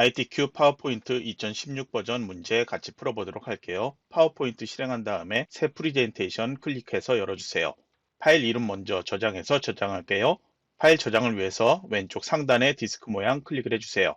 ITQ 파워포인트 2016 버전 문제 같이 풀어보도록 할게요. 파워포인트 실행한 다음에 새 프리젠테이션 클릭해서 열어주세요. 파일 이름 먼저 저장해서 저장할게요. 파일 저장을 위해서 왼쪽 상단의 디스크 모양 클릭을 해주세요.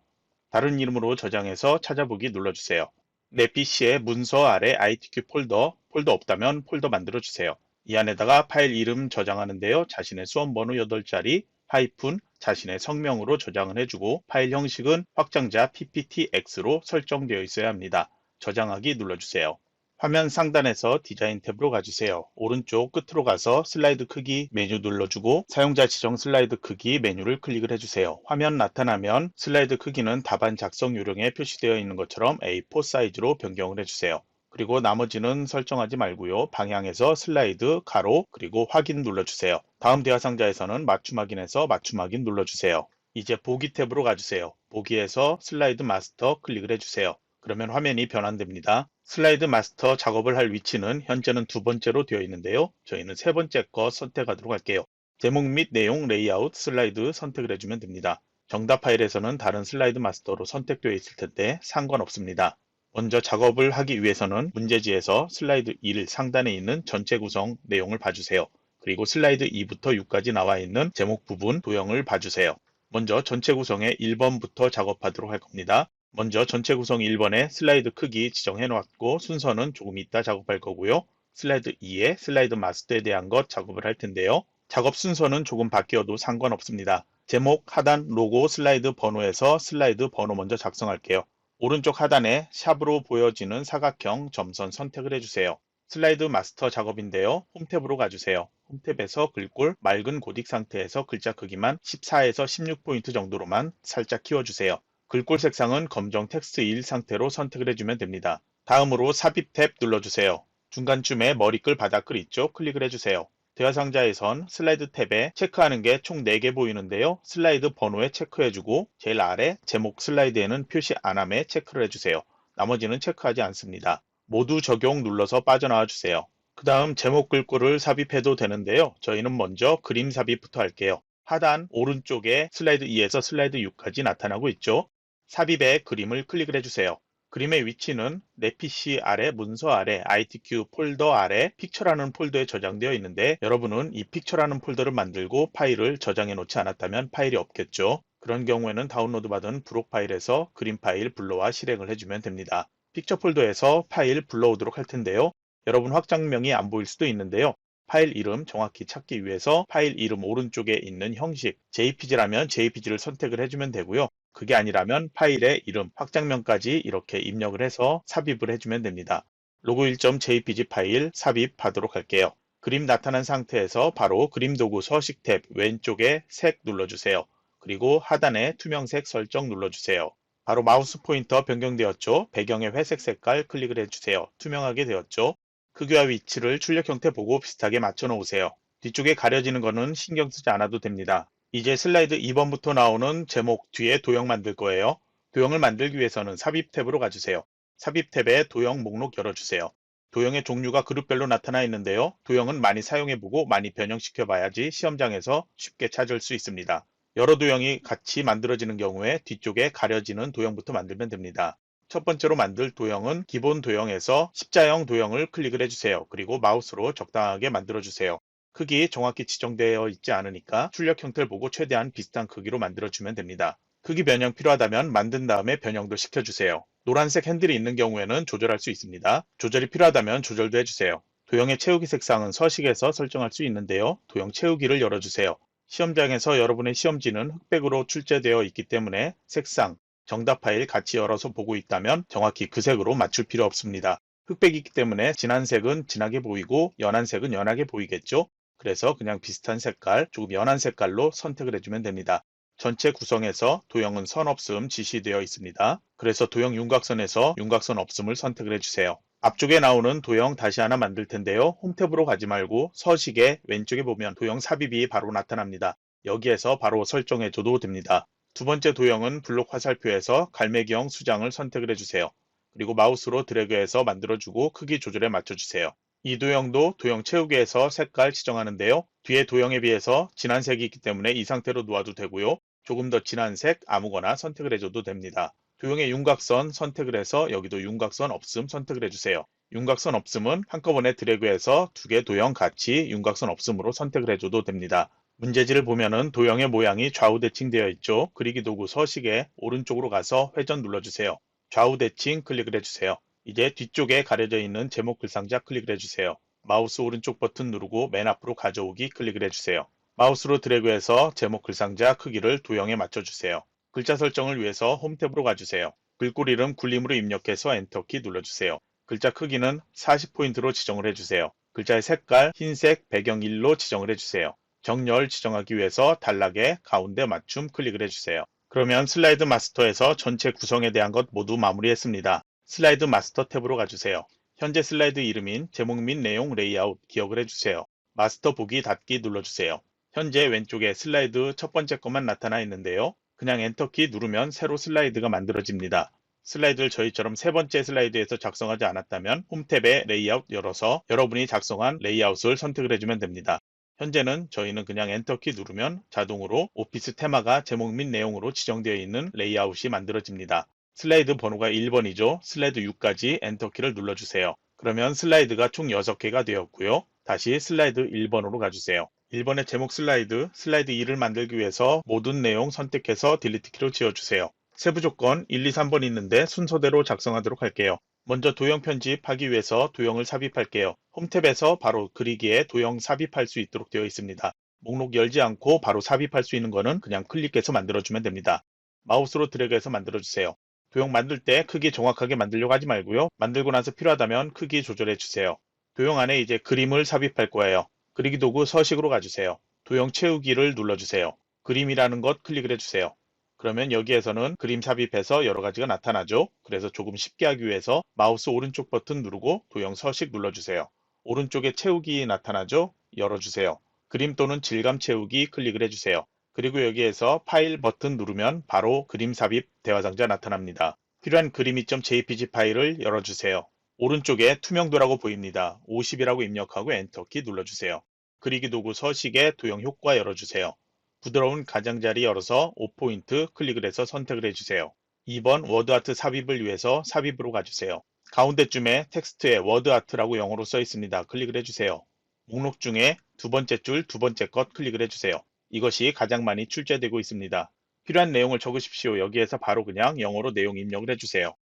다른 이름으로 저장해서 찾아보기 눌러주세요. 내 PC의 문서 아래 ITQ 폴더 없다면 폴더 만들어주세요. 이 안에다가 파일 이름 저장하는데요. 자신의 수험번호 8자리, 하이픈, 자신의 성명으로 저장을 해주고 파일 형식은 확장자 PPTX로 설정되어 있어야 합니다. 저장하기 눌러주세요. 화면 상단에서 디자인 탭으로 가주세요. 오른쪽 끝으로 가서 슬라이드 크기 메뉴 눌러주고 사용자 지정 슬라이드 크기 메뉴를 클릭을 해주세요. 화면 나타나면 슬라이드 크기는 답안 작성 요령에 표시되어 있는 것처럼 A4 사이즈로 변경을 해주세요. 그리고 나머지는 설정하지 말고요. 방향에서 슬라이드, 가로, 그리고 확인 눌러주세요. 다음 대화 상자에서는 맞춤 확인해서 맞춤 확인 눌러주세요. 이제 보기 탭으로 가주세요. 보기에서 슬라이드 마스터 클릭을 해주세요. 그러면 화면이 변환됩니다. 슬라이드 마스터 작업을 할 위치는 현재는 두 번째로 되어 있는데요. 저희는 세 번째 거 선택하도록 할게요. 제목 및 내용 레이아웃 슬라이드 선택을 해주면 됩니다. 정답 파일에서는 다른 슬라이드 마스터로 선택되어 있을 텐데 상관없습니다. 먼저 작업을 하기 위해서는 문제지에서 슬라이드 1 상단에 있는 전체 구성 내용을 봐주세요. 그리고 슬라이드 2부터 6까지 나와 있는 제목 부분 도형을 봐주세요. 먼저 전체 구성의 1번부터 작업하도록 할 겁니다. 먼저 전체 구성 1번에 슬라이드 크기 지정해 놓았고 순서는 조금 이따 작업할 거고요. 슬라이드 2에 슬라이드 마스터에 대한 것 작업을 할 텐데요. 작업 순서는 조금 바뀌어도 상관없습니다. 제목 하단 로고 슬라이드 번호에서 슬라이드 번호 먼저 작성할게요. 오른쪽 하단에 샵으로 보여지는 사각형 점선 선택을 해주세요. 슬라이드 마스터 작업인데요. 홈탭으로 가주세요. 홈탭에서 글꼴 맑은 고딕 상태에서 글자 크기만 14에서 16포인트 정도로만 살짝 키워주세요. 글꼴 색상은 검정 텍스트 1 상태로 선택을 해주면 됩니다. 다음으로 삽입 탭 눌러주세요. 중간쯤에 머리글 바닥글 있죠? 클릭을 해주세요. 대화 상자에선 슬라이드 탭에 체크하는 게 총 4개 보이는데요. 슬라이드 번호에 체크해주고 제일 아래 제목 슬라이드에는 표시 안함에 체크를 해주세요. 나머지는 체크하지 않습니다. 모두 적용 눌러서 빠져나와 주세요. 그 다음 제목 글꼴을 삽입해도 되는데요. 저희는 먼저 그림 삽입부터 할게요. 하단 오른쪽에 슬라이드 2에서 슬라이드 6까지 나타나고 있죠. 삽입에 그림을 클릭을 해주세요. 그림의 위치는 내 PC 아래 문서 아래 ITQ 폴더 아래 픽처라는 폴더에 저장되어 있는데 여러분은 이 픽처라는 폴더를 만들고 파일을 저장해 놓지 않았다면 파일이 없겠죠. 그런 경우에는 다운로드 받은 브록 파일에서 그림 파일 불러와 실행을 해주면 됩니다. 픽처 폴더에서 파일 불러오도록 할 텐데요. 여러분 확장명이 안 보일 수도 있는데요. 파일 이름 정확히 찾기 위해서 파일 이름 오른쪽에 있는 형식 JPG라면 JPG를 선택을 해주면 되고요. 그게 아니라면 파일의 이름, 확장명까지 이렇게 입력을 해서 삽입을 해주면 됩니다. 로그1.jpg 파일 삽입하도록 할게요. 그림 나타난 상태에서 바로 그림 도구 서식 탭 왼쪽에 색 눌러주세요. 그리고 하단에 투명색 설정 눌러주세요. 바로 마우스 포인터 변경되었죠. 배경의 회색 색깔 클릭을 해주세요. 투명하게 되었죠. 크기와 위치를 출력 형태 보고 비슷하게 맞춰 놓으세요. 뒤쪽에 가려지는 거는 신경 쓰지 않아도 됩니다. 이제 슬라이드 2번부터 나오는 제목 뒤에 도형 만들 거예요. 도형을 만들기 위해서는 삽입 탭으로 가주세요. 삽입 탭에 도형 목록 열어주세요. 도형의 종류가 그룹별로 나타나 있는데요. 도형은 많이 사용해보고 많이 변형시켜 봐야지 시험장에서 쉽게 찾을 수 있습니다. 여러 도형이 같이 만들어지는 경우에 뒤쪽에 가려지는 도형부터 만들면 됩니다. 첫 번째로 만들 도형은 기본 도형에서 십자형 도형을 클릭을 해주세요. 그리고 마우스로 적당하게 만들어주세요. 크기 정확히 지정되어 있지 않으니까 출력 형태를 보고 최대한 비슷한 크기로 만들어주면 됩니다. 크기 변형 필요하다면 만든 다음에 변형도 시켜주세요. 노란색 핸들이 있는 경우에는 조절할 수 있습니다. 조절이 필요하다면 조절도 해주세요. 도형의 채우기 색상은 서식에서 설정할 수 있는데요. 도형 채우기를 열어주세요. 시험장에서 여러분의 시험지는 흑백으로 출제되어 있기 때문에 색상, 정답 파일 같이 열어서 보고 있다면 정확히 그 색으로 맞출 필요 없습니다. 흑백이기 때문에 진한 색은 진하게 보이고 연한 색은 연하게 보이겠죠? 그래서 그냥 비슷한 색깔, 조금 연한 색깔로 선택을 해주면 됩니다. 전체 구성에서 도형은 선 없음 지시되어 있습니다. 그래서 도형 윤곽선에서 윤곽선 없음을 선택을 해주세요. 앞쪽에 나오는 도형 다시 하나 만들 텐데요. 홈탭으로 가지 말고 서식의 왼쪽에 보면 도형 삽입이 바로 나타납니다. 여기에서 바로 설정해줘도 됩니다. 두 번째 도형은 블록 화살표에서 갈매기형 수장을 선택을 해주세요. 그리고 마우스로 드래그해서 만들어주고 크기 조절에 맞춰주세요. 이 도형도 도형 채우기에서 색깔 지정하는데요. 뒤에 도형에 비해서 진한 색이 있기 때문에 이 상태로 놓아도 되고요. 조금 더 진한 색 아무거나 선택을 해줘도 됩니다. 도형의 윤곽선 선택을 해서 여기도 윤곽선 없음 선택을 해주세요. 윤곽선 없음은 한꺼번에 드래그해서 두 개 도형 같이 윤곽선 없음으로 선택을 해줘도 됩니다. 문제지를 보면은 도형의 모양이 좌우 대칭되어 있죠. 그리기 도구 서식에 오른쪽으로 가서 회전 눌러주세요. 좌우 대칭 클릭을 해주세요. 이제 뒤쪽에 가려져 있는 제목 글상자 클릭을 해주세요. 마우스 오른쪽 버튼 누르고 맨 앞으로 가져오기 클릭을 해주세요. 마우스로 드래그해서 제목 글상자 크기를 도형에 맞춰주세요. 글자 설정을 위해서 홈 탭으로 가주세요. 글꼴 이름 굴림으로 입력해서 엔터키 눌러주세요. 글자 크기는 40포인트로 지정을 해주세요. 글자의 색깔 흰색 배경 1로 지정을 해주세요. 정렬 지정하기 위해서 단락에 가운데 맞춤 클릭을 해주세요. 그러면 슬라이드 마스터에서 전체 구성에 대한 것 모두 마무리했습니다. 슬라이드 마스터 탭으로 가주세요. 현재 슬라이드 이름인 제목 및 내용 레이아웃 기억을 해주세요. 마스터 보기 닫기 눌러주세요. 현재 왼쪽에 슬라이드 첫 번째 것만 나타나 있는데요. 그냥 엔터키 누르면 새로 슬라이드가 만들어집니다. 슬라이드를 저희처럼 세 번째 슬라이드에서 작성하지 않았다면 홈탭에 레이아웃 열어서 여러분이 작성한 레이아웃을 선택을 해주면 됩니다. 현재는 저희는 그냥 엔터키 누르면 자동으로 오피스 테마가 제목 및 내용으로 지정되어 있는 레이아웃이 만들어집니다. 슬라이드 번호가 1번이죠. 슬라이드 6까지 엔터키를 눌러주세요. 그러면 슬라이드가 총 6개가 되었고요. 다시 슬라이드 1번으로 가주세요. 1번의 제목 슬라이드, 슬라이드 2를 만들기 위해서 모든 내용 선택해서 딜리트 키로 지워주세요. 세부 조건 1, 2, 3번 있는데 순서대로 작성하도록 할게요. 먼저 도형 편집하기 위해서 도형을 삽입할게요. 홈탭에서 바로 그리기에 도형 삽입할 수 있도록 되어 있습니다. 목록 열지 않고 바로 삽입할 수 있는 거는 그냥 클릭해서 만들어주면 됩니다. 마우스로 드래그해서 만들어주세요. 도형 만들 때 크기 정확하게 만들려고 하지 말고요. 만들고 나서 필요하다면 크기 조절해 주세요. 도형 안에 이제 그림을 삽입할 거예요. 그리기 도구 서식으로 가주세요. 도형 채우기를 눌러주세요. 그림이라는 것 클릭을 해주세요. 그러면 여기에서는 그림 삽입해서 여러 가지가 나타나죠. 그래서 조금 쉽게 하기 위해서 마우스 오른쪽 버튼 누르고 도형 서식 눌러주세요. 오른쪽에 채우기 나타나죠. 열어주세요. 그림 또는 질감 채우기 클릭을 해주세요. 그리고 여기에서 파일 버튼 누르면 바로 그림 삽입 대화상자 나타납니다. 필요한 그림이.jpg 파일을 열어주세요. 오른쪽에 투명도라고 보입니다. 50이라고 입력하고 엔터키 눌러주세요. 그리기 도구 서식에 도형 효과 열어주세요. 부드러운 가장자리 열어서 5포인트 클릭을 해서 선택을 해주세요. 2번 워드아트 삽입을 위해서 삽입으로 가주세요. 가운데쯤에 텍스트에 워드아트라고 영어로 써 있습니다. 클릭을 해주세요. 목록 중에 두 번째 줄 두 번째 것 클릭을 해주세요. 이것이 가장 많이 출제되고 있습니다. 필요한 내용을 적으십시오. 여기에서 바로 그냥 영어로 내용 입력을 해주세요.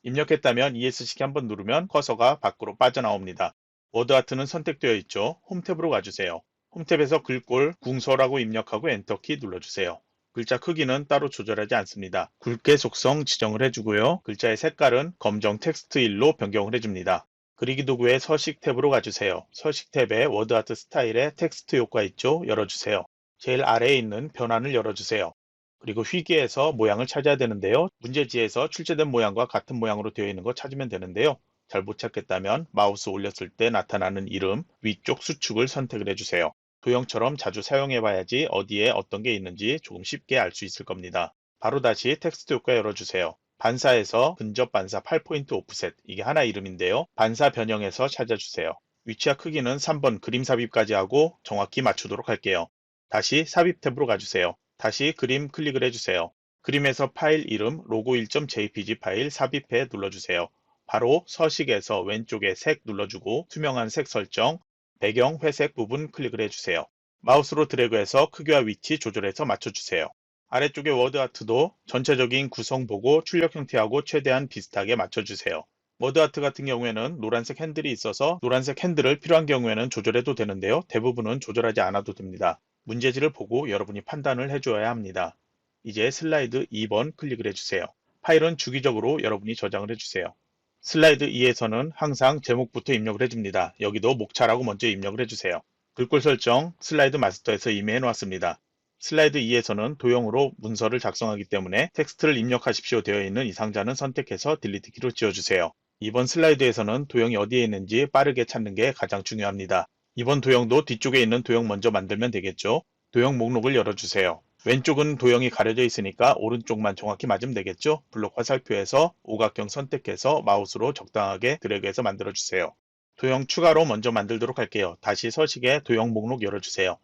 입력했다면 ESC 한번 누르면 커서가 밖으로 빠져나옵니다. 워드아트는 선택되어 있죠. 홈탭으로 가주세요. 홈탭에서 글꼴 궁서라고 입력하고 엔터키 눌러주세요. 글자 크기는 따로 조절하지 않습니다. 굵게 속성 지정을 해주고요. 글자의 색깔은 검정 텍스트 1로 변경을 해줍니다. 그리기 도구의 서식 탭으로 가주세요. 서식 탭에 워드아트 스타일의 텍스트 효과 있죠. 열어주세요. 제일 아래에 있는 변환을 열어주세요. 그리고 휘기에서 모양을 찾아야 되는데요. 문제지에서 출제된 모양과 같은 모양으로 되어 있는 거 찾으면 되는데요. 잘 못 찾겠다면 마우스 올렸을 때 나타나는 이름 위쪽 수축을 선택을 해주세요. 도형처럼 자주 사용해 봐야지 어디에 어떤 게 있는지 조금 쉽게 알 수 있을 겁니다. 바로 다시 텍스트 효과 열어주세요. 반사에서 근접 반사 8포인트 오프셋, 이게 하나 이름인데요. 반사 변형에서 찾아주세요. 위치와 크기는 3번 그림 삽입까지 하고 정확히 맞추도록 할게요. 다시 삽입 탭으로 가주세요. 다시 그림 클릭을 해주세요. 그림에서 파일 이름 logo1.jpg 파일 삽입해 눌러주세요. 바로 서식에서 왼쪽에 색 눌러주고 투명한 색 설정, 배경 회색 부분 클릭을 해주세요. 마우스로 드래그해서 크기와 위치 조절해서 맞춰주세요. 아래쪽에 워드아트도 전체적인 구성 보고 출력 형태하고 최대한 비슷하게 맞춰주세요. 워드아트 같은 경우에는 노란색 핸들이 있어서 노란색 핸들을 필요한 경우에는 조절해도 되는데요. 대부분은 조절하지 않아도 됩니다. 문제지를 보고 여러분이 판단을 해줘야 합니다. 이제 슬라이드 2번 클릭을 해주세요. 파일은 주기적으로 여러분이 저장을 해주세요. 슬라이드 2에서는 항상 제목부터 입력을 해줍니다. 여기도 목차라고 먼저 입력을 해주세요. 글꼴 설정 슬라이드 마스터에서 이미 해놓았습니다. 슬라이드 2에서는 도형으로 문서를 작성하기 때문에 텍스트를 입력하십시오 되어 있는 이 상자는 선택해서 딜리트 키로 지워주세요. 이번 슬라이드에서는 도형이 어디에 있는지 빠르게 찾는 게 가장 중요합니다. 이번 도형도 뒤쪽에 있는 도형 먼저 만들면 되겠죠. 도형 목록을 열어주세요. 왼쪽은 도형이 가려져 있으니까 오른쪽만 정확히 맞으면 되겠죠. 블록 화살표에서 오각형 선택해서 마우스로 적당하게 드래그해서 만들어주세요. 도형 추가로 먼저 만들도록 할게요. 다시 서식에 도형 목록 열어주세요.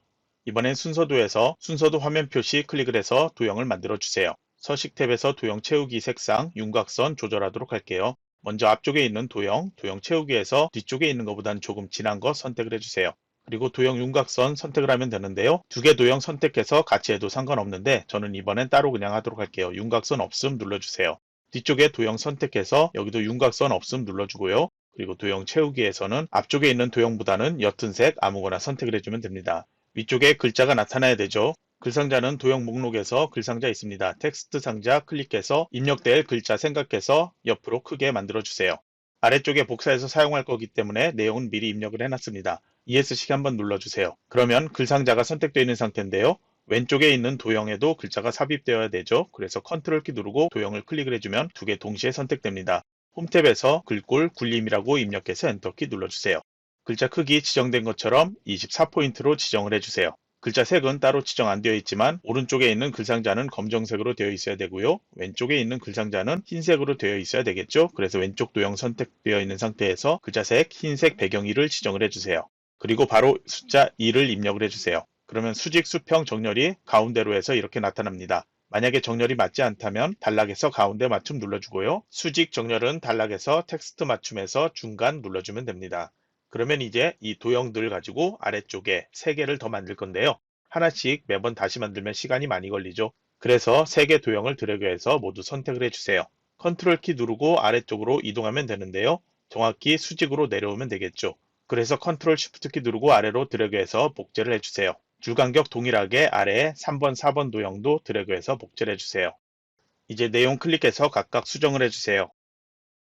이번엔 순서도에서 순서도 화면 표시 클릭을 해서 도형을 만들어주세요. 서식 탭에서 도형 채우기 색상, 윤곽선 조절하도록 할게요. 먼저 앞쪽에 있는 도형 채우기에서 뒤쪽에 있는 것보다는 조금 진한 거 선택을 해주세요. 그리고 도형 윤곽선 선택을 하면 되는데요. 두 개 도형 선택해서 같이 해도 상관없는데 저는 이번엔 따로 그냥 하도록 할게요. 윤곽선 없음 눌러주세요. 뒤쪽에 도형 선택해서 여기도 윤곽선 없음 눌러주고요. 그리고 도형 채우기에서는 앞쪽에 있는 도형보다는 옅은 색 아무거나 선택을 해주면 됩니다. 위쪽에 글자가 나타나야 되죠. 글상자는 도형 목록에서 글상자 있습니다. 텍스트 상자 클릭해서 입력될 글자 생각해서 옆으로 크게 만들어주세요. 아래쪽에 복사해서 사용할 거기 때문에 내용은 미리 입력을 해놨습니다. ESC 한번 눌러주세요. 그러면 글상자가 선택되어 있는 상태인데요. 왼쪽에 있는 도형에도 글자가 삽입되어야 되죠. 그래서 컨트롤 키 누르고 도형을 클릭을 해주면 두 개 동시에 선택됩니다. 홈탭에서 글꼴 굴림이라고 입력해서 엔터키 눌러주세요. 글자 크기 지정된 것처럼 24포인트로 지정을 해주세요. 글자 색은 따로 지정 안 되어 있지만 오른쪽에 있는 글상자는 검정색으로 되어 있어야 되고요. 왼쪽에 있는 글상자는 흰색으로 되어 있어야 되겠죠. 그래서 왼쪽 도형 선택되어 있는 상태에서 글자색 흰색 배경 2를 지정을 해주세요. 그리고 바로 숫자 2를 입력을 해주세요. 그러면 수직, 수평, 정렬이 가운데로 해서 이렇게 나타납니다. 만약에 정렬이 맞지 않다면 단락에서 가운데 맞춤 눌러주고요. 수직 정렬은 단락에서 텍스트 맞춤에서 중간 눌러주면 됩니다. 그러면 이제 이 도형들 가지고 아래쪽에 3개를 더 만들 건데요. 하나씩 매번 다시 만들면 시간이 많이 걸리죠. 그래서 3개 도형을 드래그해서 모두 선택을 해주세요. 컨트롤 키 누르고 아래쪽으로 이동하면 되는데요. 정확히 수직으로 내려오면 되겠죠. 그래서 컨트롤 쉬프트 키 누르고 아래로 드래그해서 복제를 해주세요. 줄간격 동일하게 아래에 3번, 4번 도형도 드래그해서 복제를 해주세요. 이제 내용 클릭해서 각각 수정을 해주세요.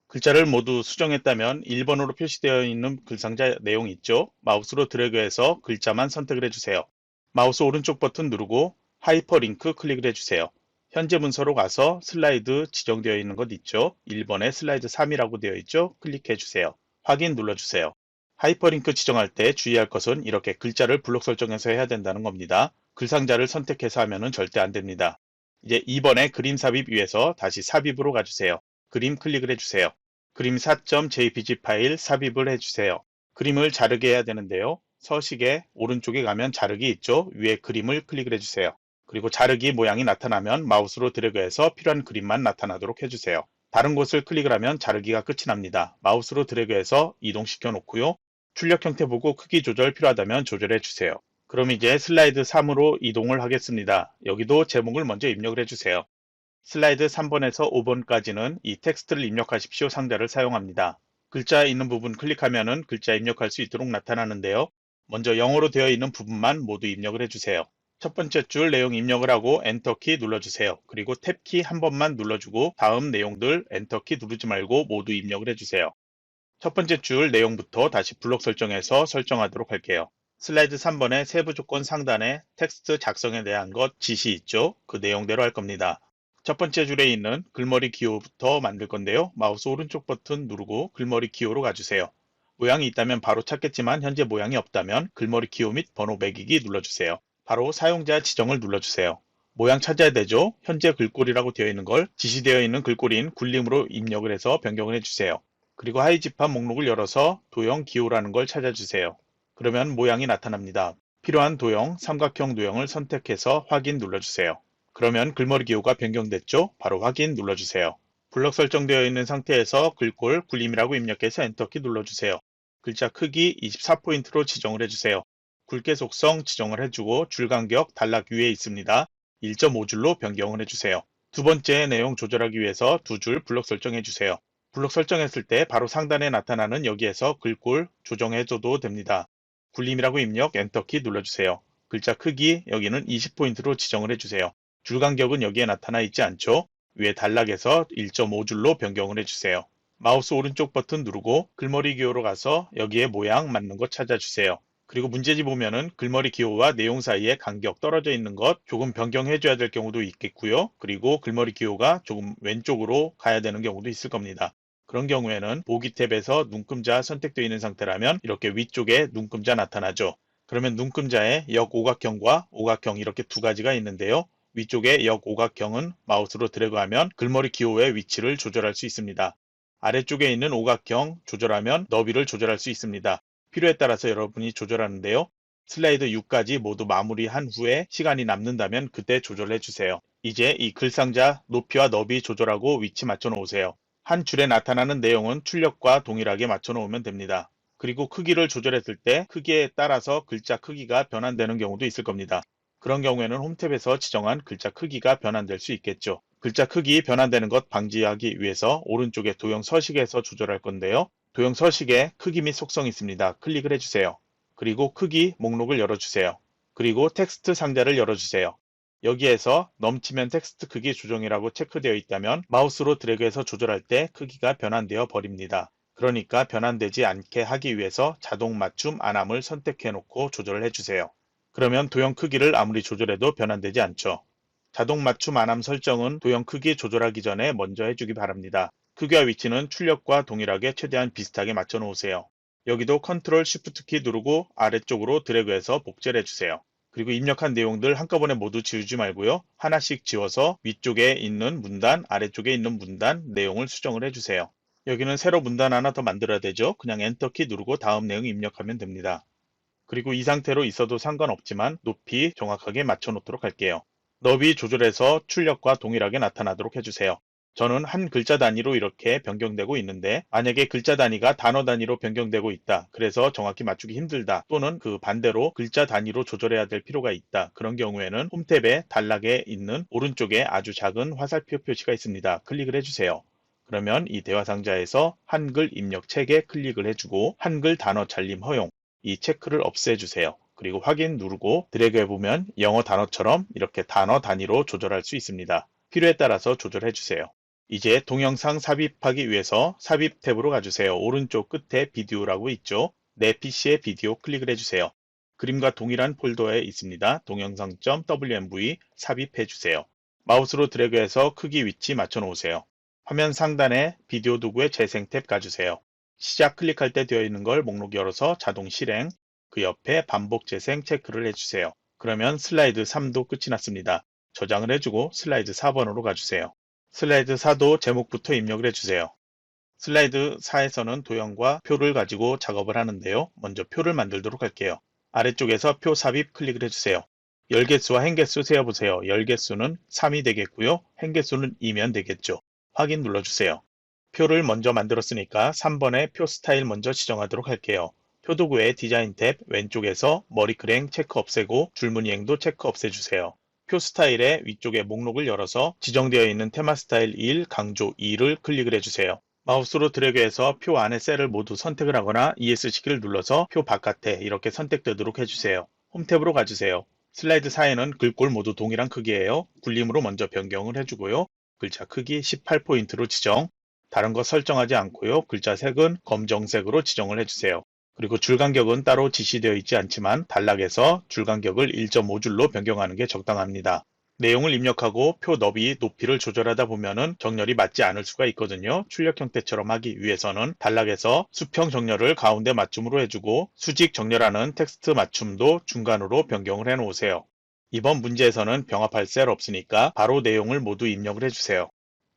글자를 모두 수정했다면 1번으로 표시되어 있는 글상자 내용 있죠? 마우스로 드래그해서 글자만 선택을 해주세요. 마우스 오른쪽 버튼 누르고 하이퍼링크 클릭을 해주세요. 현재 문서로 가서 슬라이드 지정되어 있는 것 있죠? 1번에 슬라이드 3이라고 되어 있죠? 클릭해주세요. 확인 눌러주세요. 하이퍼링크 지정할 때 주의할 것은 이렇게 글자를 블록 설정해서 해야 된다는 겁니다. 글상자를 선택해서 하면 절대 안 됩니다. 이제 2번에 그림 삽입 위에서 다시 삽입으로 가주세요. 그림 클릭을 해주세요. 그림 4.jpg 파일 삽입을 해주세요. 그림을 자르게 해야 되는데요. 서식에 오른쪽에 가면 자르기 있죠? 위에 그림을 클릭을 해주세요. 그리고 자르기 모양이 나타나면 마우스로 드래그해서 필요한 그림만 나타나도록 해주세요. 다른 곳을 클릭을 하면 자르기가 끝이 납니다. 마우스로 드래그해서 이동시켜 놓고요. 출력 형태 보고 크기 조절 필요하다면 조절해 주세요. 그럼 이제 슬라이드 3으로 이동을 하겠습니다. 여기도 제목을 먼저 입력을 해주세요. 슬라이드 3번에서 5번까지는 이 텍스트를 입력하십시오 상자를 사용합니다. 글자 있는 부분 클릭하면 글자 입력할 수 있도록 나타나는데요. 먼저 영어로 되어 있는 부분만 모두 입력을 해주세요. 첫 번째 줄 내용 입력을 하고 엔터키 눌러주세요. 그리고 탭키 한 번만 눌러주고 다음 내용들 엔터키 누르지 말고 모두 입력을 해주세요. 첫 번째 줄 내용부터 다시 블록 설정해서 설정하도록 할게요. 슬라이드 3번의 세부 조건 상단에 텍스트 작성에 대한 것 지시 있죠? 그 내용대로 할 겁니다. 첫 번째 줄에 있는 글머리 기호부터 만들 건데요. 마우스 오른쪽 버튼 누르고 글머리 기호로 가주세요. 모양이 있다면 바로 찾겠지만 현재 모양이 없다면 글머리 기호 및 번호 매기기 눌러주세요. 바로 사용자 지정을 눌러주세요. 모양 찾아야 되죠? 현재 글꼴이라고 되어 있는 걸 지시되어 있는 글꼴인 굴림으로 입력을 해서 변경을 해주세요. 그리고 하이 집합 목록을 열어서 도형 기호라는 걸 찾아주세요. 그러면 모양이 나타납니다. 필요한 도형, 삼각형 도형을 선택해서 확인 눌러주세요. 그러면 글머리 기호가 변경됐죠? 바로 확인 눌러주세요. 블럭 설정되어 있는 상태에서 글꼴 굴림이라고 입력해서 엔터키 눌러주세요. 글자 크기 24포인트로 지정을 해주세요. 굵게 속성 지정을 해주고 줄간격 단락 위에 있습니다. 1.5줄로 변경을 해주세요. 두 번째 내용 조절하기 위해서 두 줄 블럭 설정해주세요. 블록 설정했을 때 바로 상단에 나타나는 여기에서 글꼴 조정해줘도 됩니다. 굴림이라고 입력 엔터키 눌러주세요. 글자 크기 여기는 20포인트로 지정을 해주세요. 줄간격은 여기에 나타나 있지 않죠? 위에 단락에서 1.5줄로 변경을 해주세요. 마우스 오른쪽 버튼 누르고 글머리 기호로 가서 여기에 모양 맞는 것 찾아주세요. 그리고 문제지 보면은 글머리 기호와 내용 사이에 간격 떨어져 있는 것 조금 변경해 줘야 될 경우도 있겠고요. 그리고 글머리 기호가 조금 왼쪽으로 가야 되는 경우도 있을 겁니다. 그런 경우에는 보기 탭에서 눈금자 선택되어 있는 상태라면 이렇게 위쪽에 눈금자 나타나죠. 그러면 눈금자에 역오각형과 오각형 이렇게 두 가지가 있는데요. 위쪽에 역오각형은 마우스로 드래그하면 글머리 기호의 위치를 조절할 수 있습니다. 아래쪽에 있는 오각형 조절하면 너비를 조절할 수 있습니다. 필요에 따라서 여러분이 조절하는데요. 슬라이드 6까지 모두 마무리한 후에 시간이 남는다면 그때 조절해 주세요. 이제 이 글상자 높이와 너비 조절하고 위치 맞춰 놓으세요. 한 줄에 나타나는 내용은 출력과 동일하게 맞춰 놓으면 됩니다. 그리고 크기를 조절했을 때 크기에 따라서 글자 크기가 변환되는 경우도 있을 겁니다. 그런 경우에는 홈탭에서 지정한 글자 크기가 변환될 수 있겠죠. 글자 크기 변환되는 것 방지하기 위해서 오른쪽에 도형 서식에서 조절할 건데요. 도형 서식에 크기 및 속성이 있습니다. 클릭을 해주세요. 그리고 크기 목록을 열어주세요. 그리고 텍스트 상자를 열어주세요. 여기에서 넘치면 텍스트 크기 조정이라고 체크되어 있다면 마우스로 드래그해서 조절할 때 크기가 변환되어 버립니다. 그러니까 변환되지 않게 하기 위해서 자동 맞춤 안함을 선택해 놓고 조절을 해주세요. 그러면 도형 크기를 아무리 조절해도 변환되지 않죠. 자동 맞춤 안함 설정은 도형 크기 조절하기 전에 먼저 해주기 바랍니다. 크기와 위치는 출력과 동일하게 최대한 비슷하게 맞춰 놓으세요. 여기도 컨트롤 쉬프트 키 누르고 아래쪽으로 드래그해서 복제를 해주세요. 그리고 입력한 내용들 한꺼번에 모두 지우지 말고요. 하나씩 지워서 위쪽에 있는 문단, 아래쪽에 있는 문단 내용을 수정을 해주세요. 여기는 새로 문단 하나 더 만들어야 되죠. 그냥 엔터키 누르고 다음 내용 입력하면 됩니다. 그리고 이 상태로 있어도 상관없지만 높이 정확하게 맞춰 놓도록 할게요. 너비 조절해서 출력과 동일하게 나타나도록 해주세요. 저는 한 글자 단위로 이렇게 변경되고 있는데 만약에 글자 단위가 단어 단위로 변경되고 있다. 그래서 정확히 맞추기 힘들다. 또는 그 반대로 글자 단위로 조절해야 될 필요가 있다. 그런 경우에는 홈탭에 단락에 있는 오른쪽에 아주 작은 화살표 표시가 있습니다. 클릭을 해주세요. 그러면 이 대화 상자에서 한글 입력 책에 클릭을 해주고 한글 단어 잘림 허용 이 체크를 없애주세요. 그리고 확인 누르고 드래그 해보면 영어 단어처럼 이렇게 단어 단위로 조절할 수 있습니다. 필요에 따라서 조절해주세요. 이제 동영상 삽입하기 위해서 삽입 탭으로 가주세요. 오른쪽 끝에 비디오라고 있죠. 내 PC의 비디오 클릭을 해주세요. 그림과 동일한 폴더에 있습니다. 동영상.wmv 삽입해주세요. 마우스로 드래그해서 크기 위치 맞춰 놓으세요. 화면 상단에 비디오 도구의 재생 탭 가주세요. 시작 클릭할 때 되어 있는 걸 목록 열어서 자동 실행, 그 옆에 반복 재생 체크를 해주세요. 그러면 슬라이드 3도 끝이 났습니다. 저장을 해주고 슬라이드 4번으로 가주세요. 슬라이드 4도 제목부터 입력을 해주세요. 슬라이드 4에서는 도형과 표를 가지고 작업을 하는데요. 먼저 표를 만들도록 할게요. 아래쪽에서 표 삽입 클릭을 해주세요. 열개수와 행개수 세어보세요. 열개수는 3이 되겠고요. 행개수는 2면 되겠죠. 확인 눌러주세요. 표를 먼저 만들었으니까 3번에 표 스타일 먼저 지정하도록 할게요. 표 도구의 디자인 탭 왼쪽에서 머리크랭 체크 없애고 줄무늬행도 체크 없애주세요. 표 스타일의 위쪽에 목록을 열어서 지정되어 있는 테마 스타일 1, 강조 2를 클릭을 해주세요. 마우스로 드래그해서 표 안에 셀을 모두 선택을 하거나 ESC키를 눌러서 표 바깥에 이렇게 선택되도록 해주세요. 홈탭으로 가주세요. 슬라이드 4에는 글꼴 모두 동일한 크기예요. 굴림으로 먼저 변경을 해주고요. 글자 크기 18포인트로 지정, 다른 거 설정하지 않고요. 글자 색은 검정색으로 지정을 해주세요. 그리고 줄 간격은 따로 지시되어 있지 않지만 단락에서 줄 간격을 1.5줄로 변경하는 게 적당합니다. 내용을 입력하고 표 너비, 높이를 조절하다 보면은 정렬이 맞지 않을 수가 있거든요. 출력 형태처럼 하기 위해서는 단락에서 수평 정렬을 가운데 맞춤으로 해주고 수직 정렬하는 텍스트 맞춤도 중간으로 변경을 해 놓으세요. 이번 문제에서는 병합할 셀 없으니까 바로 내용을 모두 입력을 해주세요.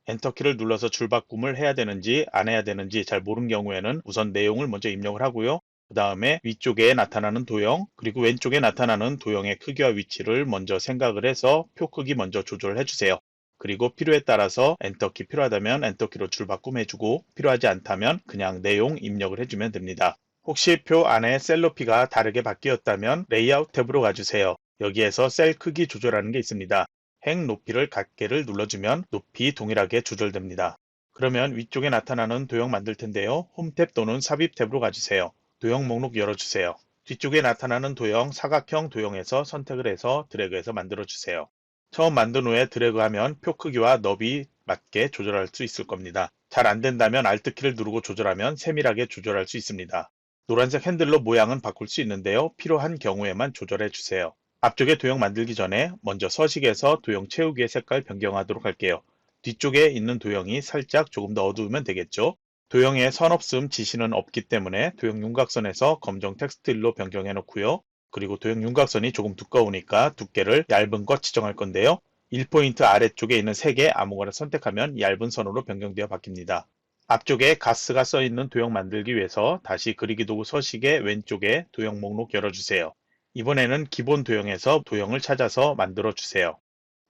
엔터키를 눌러서 줄바꿈을 해야 되는지 안 해야 되는지 잘 모르는 경우에는 우선 내용을 먼저 입력을 하고요. 그 다음에 위쪽에 나타나는 도형 그리고 왼쪽에 나타나는 도형의 크기와 위치를 먼저 생각을 해서 표 크기 먼저 조절을 해주세요. 그리고 필요에 따라서 엔터키 필요하다면 엔터키로 줄바꿈 해주고 필요하지 않다면 그냥 내용 입력을 해주면 됩니다. 혹시 표 안에 셀 높이가 다르게 바뀌었다면 레이아웃 탭으로 가주세요. 여기에서 셀 크기 조절하는 게 있습니다. 행 높이를 같게를 눌러주면 높이 동일하게 조절됩니다. 그러면 위쪽에 나타나는 도형 만들 텐데요. 홈탭 또는 삽입 탭으로 가주세요. 도형 목록 열어주세요. 뒤쪽에 나타나는 도형 사각형 도형에서 선택을 해서 드래그해서 만들어주세요. 처음 만든 후에 드래그하면 표 크기와 너비 맞게 조절할 수 있을 겁니다. 잘 안된다면 Alt키를 누르고 조절하면 세밀하게 조절할 수 있습니다. 노란색 핸들로 모양은 바꿀 수 있는데요. 필요한 경우에만 조절해 주세요. 앞쪽에 도형 만들기 전에 먼저 서식에서 도형 채우기의 색깔 변경하도록 할게요. 뒤쪽에 있는 도형이 살짝 조금 더 어두우면 되겠죠. 도형에 선 없음 지시는 없기 때문에 도형 윤곽선에서 검정 텍스트일로 변경해 놓고요. 그리고 도형 윤곽선이 조금 두꺼우니까 두께를 얇은 것 지정할 건데요. 1포인트 아래쪽에 있는 3개 아무거나 선택하면 얇은 선으로 변경되어 바뀝니다. 앞쪽에 가스가 써있는 도형 만들기 위해서 다시 그리기 도구 서식의 왼쪽에 도형 목록 열어주세요. 이번에는 기본 도형에서 도형을 찾아서 만들어 주세요.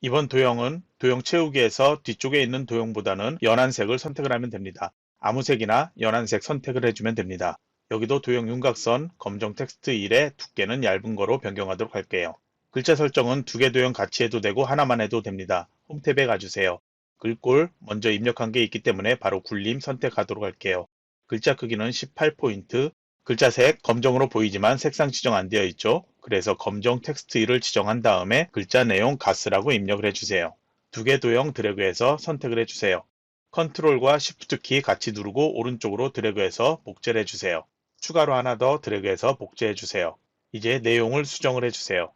이번 도형은 도형 채우기에서 뒤쪽에 있는 도형보다는 연한 색을 선택을 하면 됩니다. 아무 색이나 연한 색 선택을 해주면 됩니다. 여기도 도형 윤곽선 검정 텍스트 1의 두께는 얇은 거로 변경하도록 할게요. 글자 설정은 두 개 도형 같이 해도 되고 하나만 해도 됩니다. 홈탭에 가주세요. 글꼴 먼저 입력한 게 있기 때문에 바로 굴림 선택하도록 할게요. 글자 크기는 18포인트, 글자 색 검정으로 보이지만 색상 지정 안 되어 있죠. 그래서 검정 텍스트 1을 지정한 다음에 글자 내용 가스라고 입력을 해주세요. 두 개 도형 드래그해서 선택을 해주세요. 컨트롤과 쉬프트 키 같이 누르고 오른쪽으로 드래그해서 복제를 해주세요. 추가로 하나 더 드래그해서 복제해주세요. 이제 내용을 수정을 해주세요.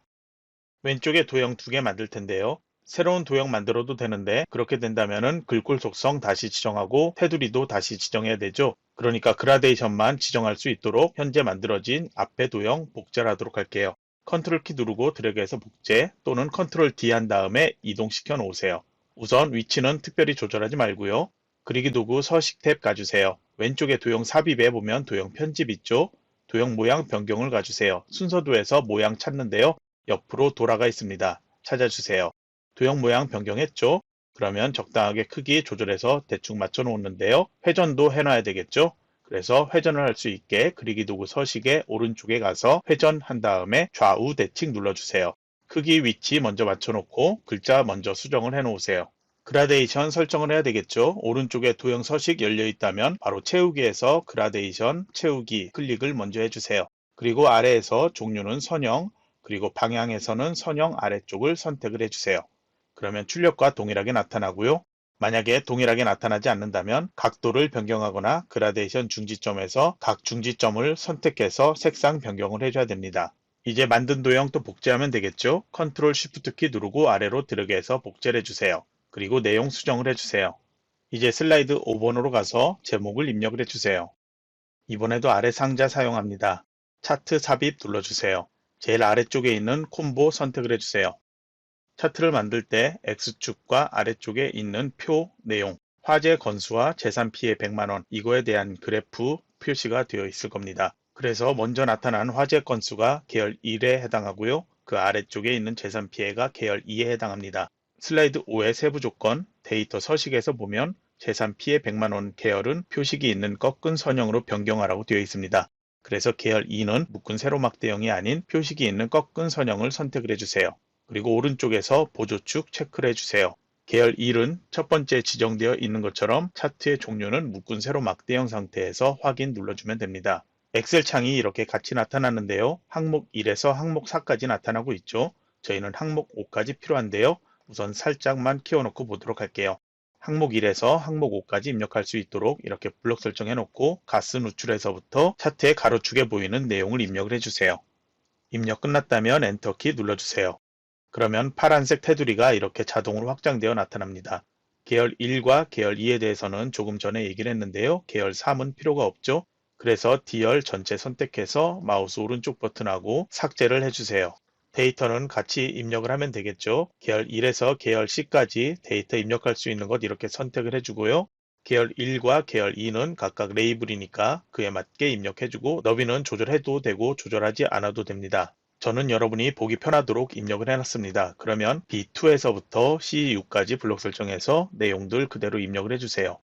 왼쪽에 도형 두 개 만들 텐데요. 새로운 도형 만들어도 되는데 그렇게 된다면은 글꼴 속성 다시 지정하고 테두리도 다시 지정해야 되죠. 그러니까 그라데이션만 지정할 수 있도록 현재 만들어진 앞에 도형 복제를 하도록 할게요. 컨트롤 키 누르고 드래그해서 복제 또는 컨트롤 D 한 다음에 이동시켜 놓으세요. 우선 위치는 특별히 조절하지 말고요. 그리기 도구 서식 탭 가주세요. 왼쪽에 도형 삽입에 보면 도형 편집 있죠. 도형 모양 변경을 가주세요. 순서도에서 모양 찾는데요. 옆으로 돌아가 있습니다. 찾아주세요. 도형 모양 변경했죠? 그러면 적당하게 크기 조절해서 대충 맞춰 놓는데요. 회전도 해놔야 되겠죠? 그래서 회전을 할 수 있게 그리기 도구 서식의 오른쪽에 가서 회전한 다음에 좌우 대칭 눌러주세요. 크기 위치 먼저 맞춰놓고 글자 먼저 수정을 해 놓으세요. 그라데이션 설정을 해야 되겠죠. 오른쪽에 도형 서식 열려 있다면 바로 채우기에서 그라데이션 채우기 클릭을 먼저 해주세요. 그리고 아래에서 종류는 선형, 그리고 방향에서는 선형 아래쪽을 선택을 해주세요. 그러면 출력과 동일하게 나타나고요. 만약에 동일하게 나타나지 않는다면 각도를 변경하거나 그라데이션 중지점에서 각 중지점을 선택해서 색상 변경을 해줘야 됩니다. 이제 만든 도형 또 복제하면 되겠죠. 컨트롤 쉬프트 키 누르고 아래로 드래그해서 복제를 해주세요. 그리고 내용 수정을 해주세요. 이제 슬라이드 5번으로 가서 제목을 입력을 해주세요. 이번에도 아래 상자 사용합니다. 차트 삽입 눌러주세요. 제일 아래쪽에 있는 콤보 선택을 해주세요. 차트를 만들 때 X축과 아래쪽에 있는 표 내용, 화재 건수와 재산 피해 100만원 이거에 대한 그래프 표시가 되어 있을 겁니다. 그래서 먼저 나타난 화재 건수가 계열 1에 해당하고요. 그 아래쪽에 있는 재산 피해가 계열 2에 해당합니다. 슬라이드 5의 세부 조건, 데이터 서식에서 보면 재산 피해 100만원 계열은 표식이 있는 꺾은 선형으로 변경하라고 되어 있습니다. 그래서 계열 2는 묶은 세로막대형이 아닌 표식이 있는 꺾은 선형을 선택을 해주세요. 그리고 오른쪽에서 보조축 체크를 해주세요. 계열 1은 첫 번째 지정되어 있는 것처럼 차트의 종류는 묶은 세로막대형 상태에서 확인 눌러주면 됩니다. 엑셀 창이 이렇게 같이 나타나는데요. 항목 1에서 항목 4까지 나타나고 있죠. 저희는 항목 5까지 필요한데요. 우선 살짝만 키워놓고 보도록 할게요. 항목 1에서 항목 5까지 입력할 수 있도록 이렇게 블록 설정해 놓고 가스 누출에서부터 차트의 가로축에 보이는 내용을 입력을 해주세요. 입력 끝났다면 엔터키 눌러주세요. 그러면 파란색 테두리가 이렇게 자동으로 확장되어 나타납니다. 계열 1과 계열 2에 대해서는 조금 전에 얘기를 했는데요. 계열 3은 필요가 없죠. 그래서 D열 전체 선택해서 마우스 오른쪽 버튼하고 삭제를 해주세요. 데이터는 같이 입력을 하면 되겠죠. 계열 1에서 계열 C까지 데이터 입력할 수 있는 것 이렇게 선택을 해주고요. 계열 1과 계열 2는 각각 레이블이니까 그에 맞게 입력해주고 너비는 조절해도 되고 조절하지 않아도 됩니다. 저는 여러분이 보기 편하도록 입력을 해놨습니다. 그러면 B2에서부터 C6까지 블록 설정해서 내용들 그대로 입력을 해주세요.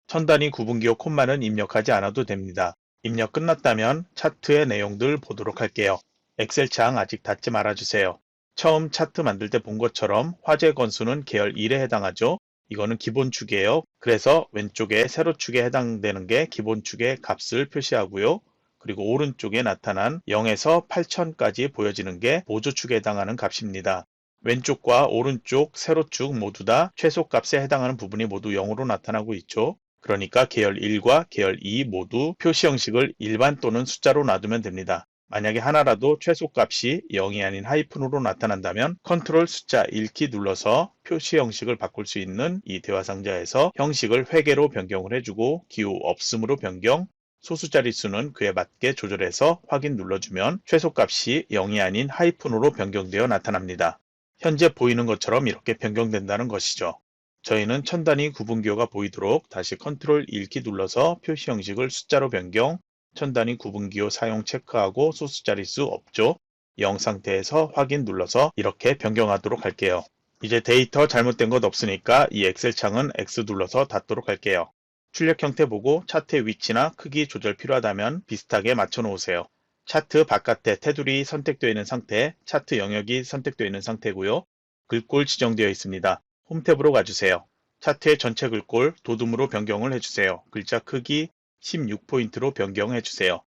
천 단위 구분기호 콤마는 입력하지 않아도 됩니다. 입력 끝났다면 차트의 내용들 보도록 할게요. 엑셀 창 아직 닫지 말아주세요. 처음 차트 만들 때 본 것처럼 화재 건수는 계열 1에 해당하죠. 이거는 기본축이에요. 그래서 왼쪽에 세로축에 해당되는 게 기본축의 값을 표시하고요. 그리고 오른쪽에 나타난 0에서 8000까지 보여지는 게 보조축에 해당하는 값입니다. 왼쪽과 오른쪽 세로축 모두 다 최소값에 해당하는 부분이 모두 0으로 나타나고 있죠. 그러니까 계열 1과 계열 2 모두 표시 형식을 일반 또는 숫자로 놔두면 됩니다. 만약에 하나라도 최소값이 0이 아닌 하이픈으로 나타난다면 컨트롤 숫자 1키 눌러서 표시 형식을 바꿀 수 있는 이 대화 상자에서 형식을 회계로 변경을 해주고 기호 없음으로 변경, 소수 자릿수는 그에 맞게 조절해서 확인 눌러주면 최소값이 0이 아닌 하이픈으로 변경되어 나타납니다. 현재 보이는 것처럼 이렇게 변경된다는 것이죠. 저희는 천 단위 구분기호가 보이도록 다시 컨트롤 1키 눌러서 표시 형식을 숫자로 변경, 천 단위 구분기호 사용 체크하고 소수 자릿수 없죠. 0 상태에서 확인 눌러서 이렇게 변경하도록 할게요. 이제 데이터 잘못된 것 없으니까 이 엑셀 창은 X 눌러서 닫도록 할게요. 출력 형태 보고 차트의 위치나 크기 조절 필요하다면 비슷하게 맞춰 놓으세요. 차트 바깥에 테두리 선택되어 있는 상태, 차트 영역이 선택되어 있는 상태고요. 글꼴 지정되어 있습니다. 홈 탭으로 가주세요. 차트의 전체 글꼴 도둠으로 변경을 해주세요. 글자 크기 16포인트로 변경해주세요.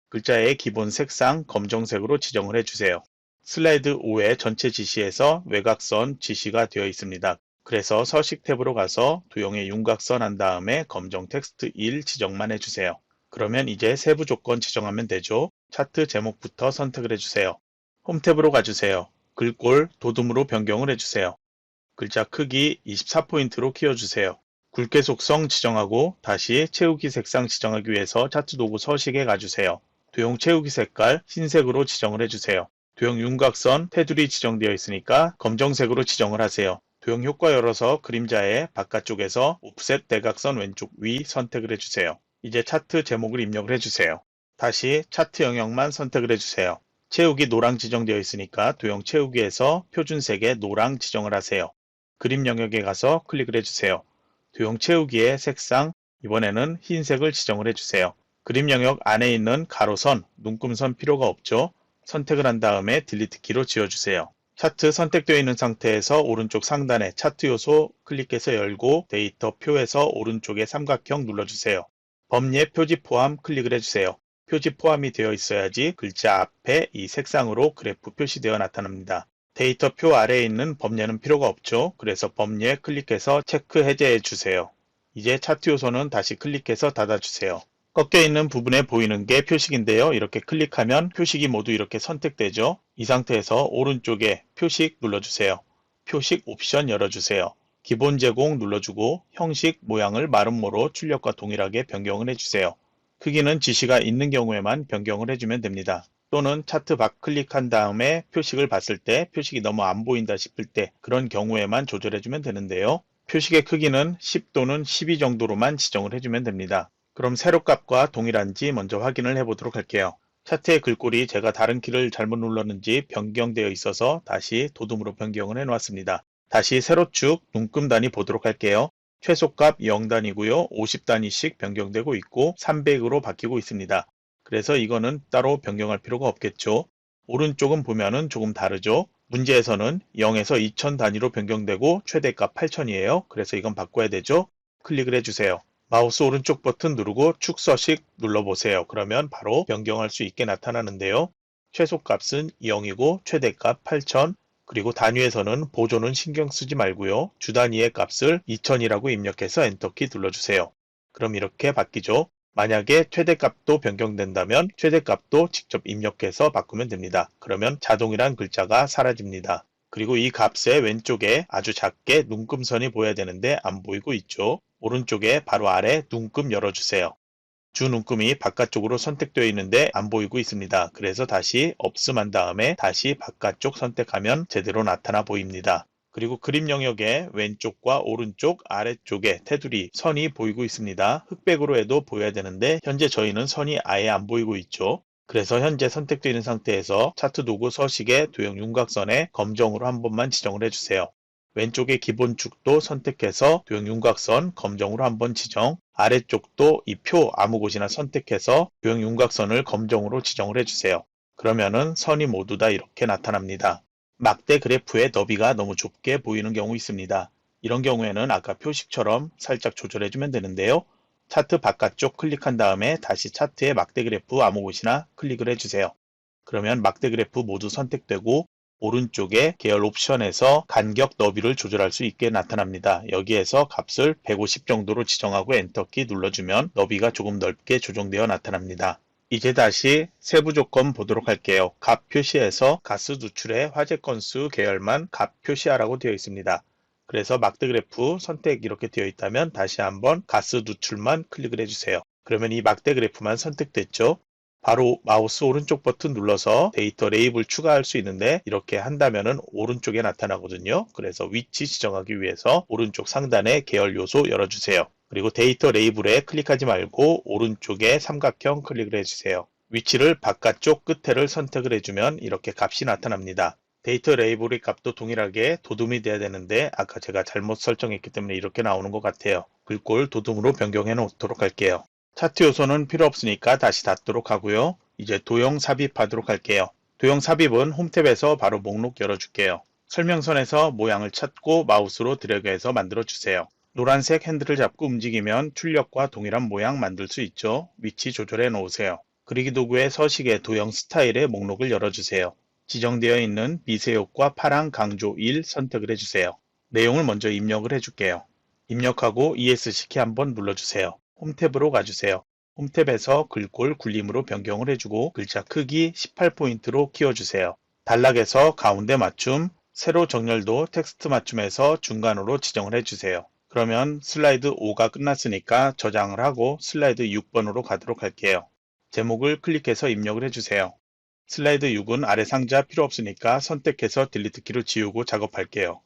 글자의 기본 색상 검정색으로 지정을 해주세요. 슬라이드 5의 전체 지시에서 외곽선 지시가 되어 있습니다. 그래서 서식 탭으로 가서 도형의 윤곽선 한 다음에 검정 텍스트 1 지정만 해주세요. 그러면 이제 세부 조건 지정하면 되죠. 차트 제목부터 선택을 해주세요. 홈 탭으로 가주세요. 글꼴 도둠으로 변경을 해주세요. 글자 크기 24포인트로 키워주세요. 굵게 속성 지정하고 다시 채우기 색상 지정하기 위해서 차트 도구 서식에 가주세요. 도형 채우기 색깔 흰색으로 지정을 해주세요. 도형 윤곽선 테두리 지정되어 있으니까 검정색으로 지정을 하세요. 도형 효과 열어서 그림자의 바깥쪽에서 옵셋 대각선 왼쪽 위 선택을 해주세요. 이제 차트 제목을 입력을 해주세요. 다시 차트 영역만 선택을 해주세요. 채우기 노랑 지정되어 있으니까 도형 채우기에서 표준색의 노랑 지정을 하세요. 그림 영역에 가서 클릭을 해주세요. 도형 채우기의 색상 이번에는 흰색을 지정을 해주세요. 그림 영역 안에 있는 가로선, 눈금선 필요가 없죠. 선택을 한 다음에 딜리트 키로 지워주세요. 차트 선택되어 있는 상태에서 오른쪽 상단에 차트 요소 클릭해서 열고 데이터 표에서 오른쪽에 삼각형 눌러주세요. 범례 표지 포함 클릭을 해주세요. 표지 포함이 되어 있어야지 글자 앞에 이 색상으로 그래프 표시되어 나타납니다. 데이터 표 아래에 있는 범례는 필요가 없죠. 그래서 범례 클릭해서 체크 해제해 주세요. 이제 차트 요소는 다시 클릭해서 닫아주세요. 꺾여 있는 부분에 보이는 게 표식인데요. 이렇게 클릭하면 표식이 모두 이렇게 선택되죠. 이 상태에서 오른쪽에 표식 눌러주세요. 표식 옵션 열어주세요. 기본 제공 눌러주고 형식 모양을 마름모로 출력과 동일하게 변경을 해주세요. 크기는 지시가 있는 경우에만 변경을 해주면 됩니다. 또는 차트 밖 클릭한 다음에 표식을 봤을 때 표식이 너무 안 보인다 싶을 때 그런 경우에만 조절해주면 되는데요. 표식의 크기는 10 또는 12 정도로만 지정을 해주면 됩니다. 그럼 세로값과 동일한지 먼저 확인을 해보도록 할게요. 차트의 글꼴이 제가 다른 키를 잘못 눌렀는지 변경되어 있어서 다시 도둠으로 변경을 해놓았습니다. 다시 세로축 눈금 단위 보도록 할게요. 최소값 0단위고요. 50단위씩 변경되고 있고 300으로 바뀌고 있습니다. 그래서 이거는 따로 변경할 필요가 없겠죠. 오른쪽은 보면은 조금 다르죠. 문제에서는 0에서 2000 단위로 변경되고 최대값 8000이에요. 그래서 이건 바꿔야 되죠. 클릭을 해주세요. 마우스 오른쪽 버튼 누르고 축서식 눌러보세요. 그러면 바로 변경할 수 있게 나타나는데요. 최소값은 0이고 최대값 8000 그리고 단위에서는 보조는 신경 쓰지 말고요. 주 단위의 값을 2000이라고 입력해서 엔터키 눌러주세요. 그럼 이렇게 바뀌죠. 만약에 최대값도 변경된다면 최대값도 직접 입력해서 바꾸면 됩니다. 그러면 자동이란 글자가 사라집니다. 그리고 이 값의 왼쪽에 아주 작게 눈금선이 보여야 되는데 안 보이고 있죠. 오른쪽에 바로 아래 눈금 열어주세요. 주 눈금이 바깥쪽으로 선택되어 있는데 안 보이고 있습니다. 그래서 다시 없음한 다음에 다시 바깥쪽 선택하면 제대로 나타나 보입니다. 그리고 그림 영역에 왼쪽과 오른쪽 아래쪽에 테두리 선이 보이고 있습니다. 흑백으로 해도 보여야 되는데 현재 저희는 선이 아예 안 보이고 있죠. 그래서 현재 선택되어 있는 상태에서 차트 도구 서식의 도형 윤곽선에 검정으로 한 번만 지정을 해주세요. 왼쪽의 기본 축도 선택해서 도형 윤곽선 검정으로 한번 지정, 아래쪽도 이 표 아무 곳이나 선택해서 도형 윤곽선을 검정으로 지정을 해주세요. 그러면은 선이 모두 다 이렇게 나타납니다. 막대 그래프의 너비가 너무 좁게 보이는 경우 있습니다. 이런 경우에는 아까 표식처럼 살짝 조절해주면 되는데요. 차트 바깥쪽 클릭한 다음에 다시 차트의 막대 그래프 아무 곳이나 클릭을 해주세요. 그러면 막대 그래프 모두 선택되고 오른쪽에 계열 옵션에서 간격 너비를 조절할 수 있게 나타납니다. 여기에서 값을 150 정도로 지정하고 엔터키 눌러주면 너비가 조금 넓게 조정되어 나타납니다. 이제 다시 세부 조건 보도록 할게요. 값 표시에서 가스 누출의 화재 건수 계열만 값 표시하라고 되어 있습니다. 그래서 막대 그래프 선택 이렇게 되어 있다면 다시 한번 가스 누출만 클릭을 해주세요. 그러면 이 막대 그래프만 선택됐죠. 바로 마우스 오른쪽 버튼 눌러서 데이터 레이블 추가할 수 있는데 이렇게 한다면은 오른쪽에 나타나거든요. 그래서 위치 지정하기 위해서 오른쪽 상단에 계열 요소 열어주세요. 그리고 데이터 레이블에 클릭하지 말고 오른쪽에 삼각형 클릭을 해주세요. 위치를 바깥쪽 끝에를 선택을 해주면 이렇게 값이 나타납니다. 데이터 레이블의 값도 동일하게 도둠이 돼야 되는데 아까 제가 잘못 설정했기 때문에 이렇게 나오는 것 같아요. 글꼴 도둠으로 변경해 놓도록 할게요. 차트 요소는 필요 없으니까 다시 닫도록 하고요. 이제 도형 삽입하도록 할게요. 도형 삽입은 홈탭에서 바로 목록 열어줄게요. 설명선에서 모양을 찾고 마우스로 드래그해서 만들어주세요. 노란색 핸들을 잡고 움직이면 출력과 동일한 모양 만들 수 있죠. 위치 조절해 놓으세요. 그리기 도구의 서식의 도형 스타일의 목록을 열어주세요. 지정되어 있는 미세효과 파랑 강조 1 선택을 해주세요. 내용을 먼저 입력을 해줄게요. 입력하고 ESC 키 한번 눌러주세요. 홈탭으로 가주세요. 홈탭에서 글꼴 굴림으로 변경을 해주고 글자 크기 18포인트로 키워주세요. 단락에서 가운데 맞춤, 세로 정렬도 텍스트 맞춤에서 중간으로 지정을 해주세요. 그러면 슬라이드 5가 끝났으니까 저장을 하고 슬라이드 6번으로 가도록 할게요. 제목을 클릭해서 입력을 해주세요. 슬라이드 6은 아래 상자 필요 없으니까 선택해서 딜리트 키를 지우고 작업할게요.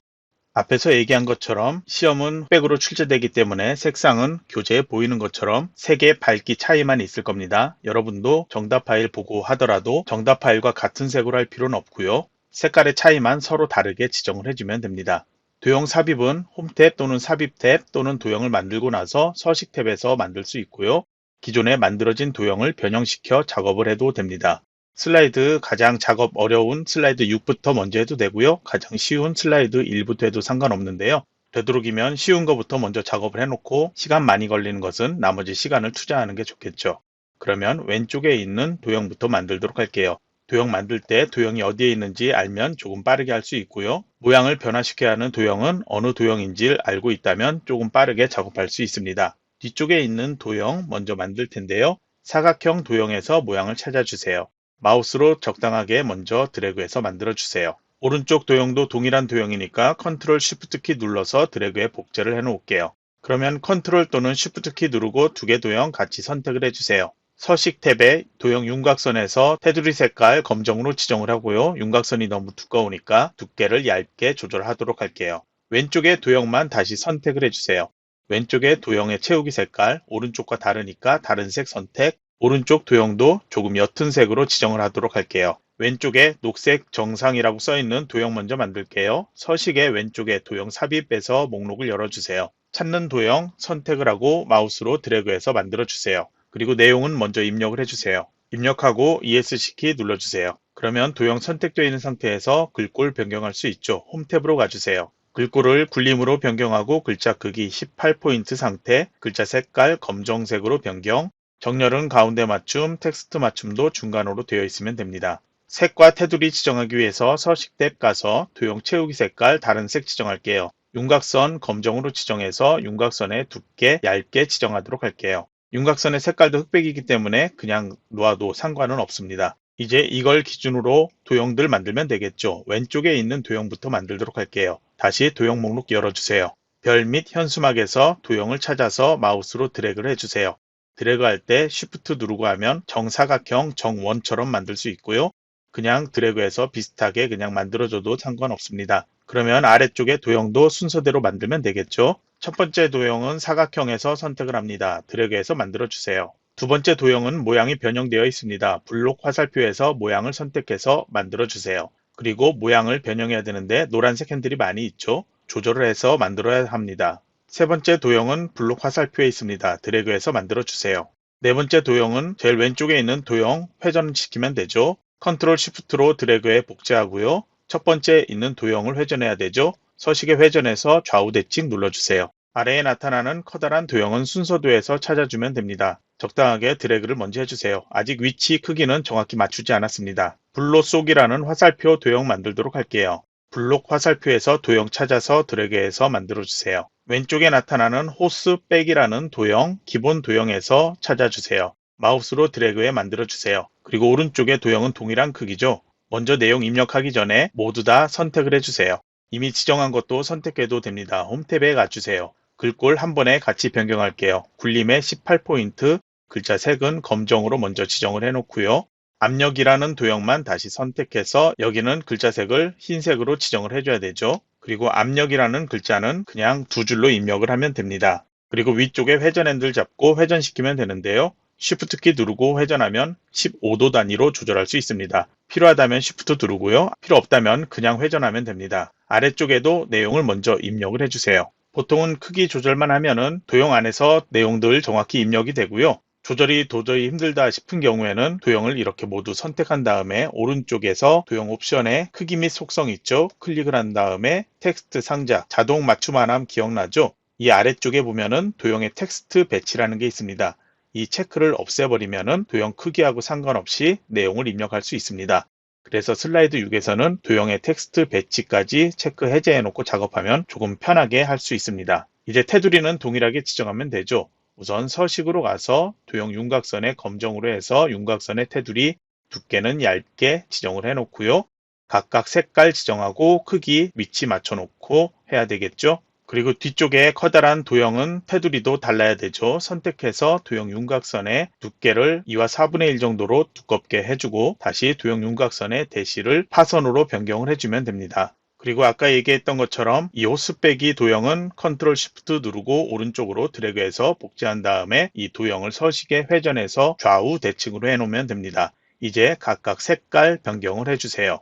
앞에서 얘기한 것처럼 시험은 백으로 출제되기 때문에 색상은 교재에 보이는 것처럼 색의 밝기 차이만 있을 겁니다. 여러분도 정답 파일 보고 하더라도 정답 파일과 같은 색으로 할 필요는 없고요. 색깔의 차이만 서로 다르게 지정을 해주면 됩니다. 도형 삽입은 홈탭 또는 삽입 탭 또는 도형을 만들고 나서 서식 탭에서 만들 수 있고요. 기존에 만들어진 도형을 변형시켜 작업을 해도 됩니다. 슬라이드 가장 작업 어려운 슬라이드 6부터 먼저 해도 되고요. 가장 쉬운 슬라이드 1부터 해도 상관없는데요. 되도록이면 쉬운 것부터 먼저 작업을 해놓고 시간 많이 걸리는 것은 나머지 시간을 투자하는 게 좋겠죠. 그러면 왼쪽에 있는 도형부터 만들도록 할게요. 도형 만들 때 도형이 어디에 있는지 알면 조금 빠르게 할 수 있고요. 모양을 변화시켜야 하는 도형은 어느 도형인지 알고 있다면 조금 빠르게 작업할 수 있습니다. 뒤쪽에 있는 도형 먼저 만들 텐데요. 사각형 도형에서 모양을 찾아주세요. 마우스로 적당하게 먼저 드래그해서 만들어주세요. 오른쪽 도형도 동일한 도형이니까 컨트롤 쉬프트 키 눌러서 드래그해 복제를 해 놓을게요. 그러면 컨트롤 또는 쉬프트 키 누르고 두 개 도형 같이 선택을 해주세요. 서식 탭에 도형 윤곽선에서 테두리 색깔 검정으로 지정을 하고요. 윤곽선이 너무 두꺼우니까 두께를 얇게 조절하도록 할게요. 왼쪽의 도형만 다시 선택을 해주세요. 왼쪽의 도형의 채우기 색깔 오른쪽과 다르니까 다른 색 선택, 오른쪽 도형도 조금 옅은 색으로 지정을 하도록 할게요. 왼쪽에 녹색 정상이라고 써있는 도형 먼저 만들게요. 서식의 왼쪽에 도형 삽입해서 목록을 열어주세요. 찾는 도형 선택을 하고 마우스로 드래그해서 만들어주세요. 그리고 내용은 먼저 입력을 해주세요. 입력하고 ESC 키 눌러주세요. 그러면 도형 선택되어 있는 상태에서 글꼴 변경할 수 있죠. 홈탭으로 가주세요. 글꼴을 굴림으로 변경하고 글자 크기 18포인트 상태, 글자 색깔 검정색으로 변경, 정렬은 가운데 맞춤, 텍스트 맞춤도 중간으로 되어 있으면 됩니다. 색과 테두리 지정하기 위해서 서식 탭 가서 도형 채우기 색깔 다른 색 지정할게요. 윤곽선 검정으로 지정해서 윤곽선의 두께 얇게 지정하도록 할게요. 윤곽선의 색깔도 흑백이기 때문에 그냥 놓아도 상관은 없습니다. 이제 이걸 기준으로 도형들 만들면 되겠죠. 왼쪽에 있는 도형부터 만들도록 할게요. 다시 도형 목록 열어주세요. 별 및 현수막에서 도형을 찾아서 마우스로 드래그를 해주세요. 드래그할 때 Shift 누르고 하면 정사각형 정원처럼 만들 수 있고요. 그냥 드래그해서 비슷하게 그냥 만들어줘도 상관없습니다. 그러면 아래쪽에 도형도 순서대로 만들면 되겠죠. 첫 번째 도형은 사각형에서 선택을 합니다. 드래그해서 만들어주세요. 두 번째 도형은 모양이 변형되어 있습니다. 블록 화살표에서 모양을 선택해서 만들어주세요. 그리고 모양을 변형해야 되는데 노란색 핸들이 많이 있죠. 조절을 해서 만들어야 합니다. 세 번째 도형은 블록 화살표에 있습니다. 드래그해서 만들어주세요. 네 번째 도형은 제일 왼쪽에 있는 도형 회전시키면 되죠. 컨트롤 쉬프트로 드래그해 복제하고요. 첫 번째 있는 도형을 회전해야 되죠. 서식에 회전해서 좌우 대칭 눌러주세요. 아래에 나타나는 커다란 도형은 순서도에서 찾아주면 됩니다. 적당하게 드래그를 먼저 해주세요. 아직 위치 크기는 정확히 맞추지 않았습니다. 블록 속이라는 화살표 도형 만들도록 할게요. 블록 화살표에서 도형 찾아서 드래그해서 만들어주세요. 왼쪽에 나타나는 호스 백이라는 도형, 기본 도형에서 찾아주세요. 마우스로 드래그해 만들어주세요. 그리고 오른쪽의 도형은 동일한 크기죠. 먼저 내용 입력하기 전에 모두 다 선택을 해주세요. 이미 지정한 것도 선택해도 됩니다. 홈탭에 가주세요. 글꼴 한 번에 같이 변경할게요. 굴림에 18포인트, 글자 색은 검정으로 먼저 지정을 해놓고요. 압력이라는 도형만 다시 선택해서 여기는 글자 색을 흰색으로 지정을 해줘야 되죠. 그리고 압력이라는 글자는 그냥 두 줄로 입력을 하면 됩니다. 그리고 위쪽에 회전 핸들 잡고 회전시키면 되는데요. Shift 키 누르고 회전하면 15도 단위로 조절할 수 있습니다. 필요하다면 Shift 누르고요. 필요 없다면 그냥 회전하면 됩니다. 아래쪽에도 내용을 먼저 입력을 해주세요. 보통은 크기 조절만 하면은 도형 안에서 내용들 정확히 입력이 되고요. 조절이 도저히 힘들다 싶은 경우에는 도형을 이렇게 모두 선택한 다음에 오른쪽에서 도형 옵션에 크기 및 속성 있죠? 클릭을 한 다음에 텍스트 상자, 자동 맞춤안함 기억나죠? 이 아래쪽에 보면은 도형의 텍스트 배치라는 게 있습니다. 이 체크를 없애버리면은 도형 크기하고 상관없이 내용을 입력할 수 있습니다. 그래서 슬라이드 6에서는 도형의 텍스트 배치까지 체크 해제해 놓고 작업하면 조금 편하게 할 수 있습니다. 이제 테두리는 동일하게 지정하면 되죠. 우선 서식으로 가서 도형 윤곽선에 검정으로 해서 윤곽선의 테두리 두께는 얇게 지정을 해 놓고요. 각각 색깔 지정하고 크기, 위치 맞춰 놓고 해야 되겠죠. 그리고 뒤쪽에 커다란 도형은 테두리도 달라야 되죠. 선택해서 도형 윤곽선의 두께를 2와 4분의 1 정도로 두껍게 해주고 다시 도형 윤곽선의 대시를 파선으로 변경을 해주면 됩니다. 그리고 아까 얘기했던 것처럼 이 호스빼기 도형은 컨트롤 시프트 누르고 오른쪽으로 드래그해서 복제한 다음에 이 도형을 서식에 회전해서 좌우 대칭으로 해놓으면 됩니다. 이제 각각 색깔 변경을 해주세요.